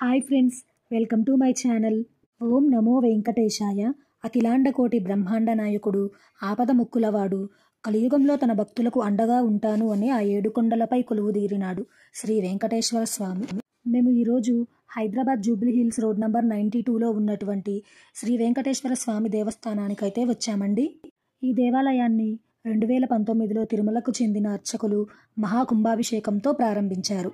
Hi friends, welcome to my channel. ఓం నమో వెంకటేశాయ. అఖిలాండకోటి బ్రహ్మాండ నాయకుడు, ఆపద ముక్కులవాడు, కలియుగంలో తన భక్తులకు అండగా ఉంటాను అని ఆ ఏడుకొండలపై కొలువుదీరినాడు శ్రీ వెంకటేశ్వర స్వామి. మేము ఈరోజు హైదరాబాద్ జూబ్లీ హిల్స్ రోడ్ నంబర్ 92లో ఉన్నటువంటి శ్రీ వెంకటేశ్వర స్వామి దేవస్థానానికైతే వచ్చామండి. ఈ దేవాలయాన్ని 2019లో తిరుమలకు చెందిన అర్చకులు మహాకుంభాభిషేకంతో ప్రారంభించారు.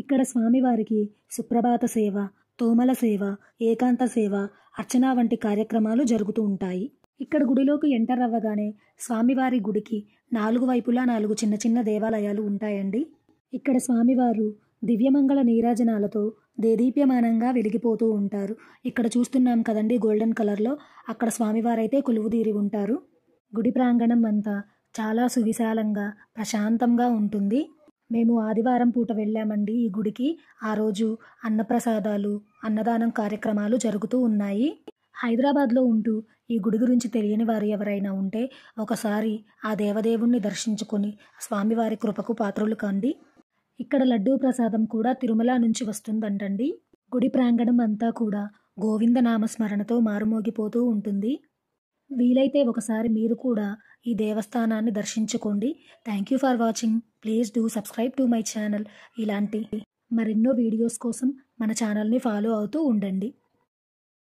ఇక్కడ స్వామివారికి సుప్రభాత సేవ, తోమల సేవ, ఏకాంత సేవ, అర్చన వంటి కార్యక్రమాలు జరుగుతూ ఉంటాయి. ఇక్కడ గుడిలోకి ఎంటర్ అవ్వగానే స్వామివారి గుడికి 4 వైపులా 4 చిన్న చిన్న దేవాలయాలు ఉంటాయండి. ఇక్కడ స్వామివారు దివ్యమంగళ నీరాజనాలతో దేదీప్యమానంగా వెలిగిపోతూ ఉంటారు. ఇక్కడ చూస్తున్నాం కదండి, గోల్డెన్ కలర్లో అక్కడ స్వామివారైతే కొలువుదీరి ఉంటారు. గుడి ప్రాంగణం అంతా చాలా సువిశాలంగా ప్రశాంతంగా ఉంటుంది. మేము ఆదివారం పూట వెళ్ళామండి ఈ గుడికి. ఆ రోజు అన్నప్రసాదాలు, అన్నదానం కార్యక్రమాలు జరుగుతూ ఉన్నాయి. హైదరాబాద్లో ఉంటూ ఈ గుడి గురించి తెలియని వారు ఎవరైనా ఉంటే ఒకసారి ఆ దేవదేవుణ్ణి దర్శించుకొని స్వామివారి కృపకు పాత్రులు కండి. ఇక్కడ లడ్డూ ప్రసాదం కూడా తిరుమల నుంచి వస్తుందంటండి. గుడి ప్రాంగణం అంతా కూడా గోవింద నామస్మరణతో మారుమోగిపోతూ ఉంటుంది. వీలైతే ఒకసారి మీరు కూడా ఈ దేవస్థానాన్ని దర్శించుకోండి. Thank you for watching. Please do subscribe to my channel. ఇలాంటి మరెన్నో వీడియోస్ కోసం మన ఛానల్ని ఫాలో అవుతూ ఉండండి.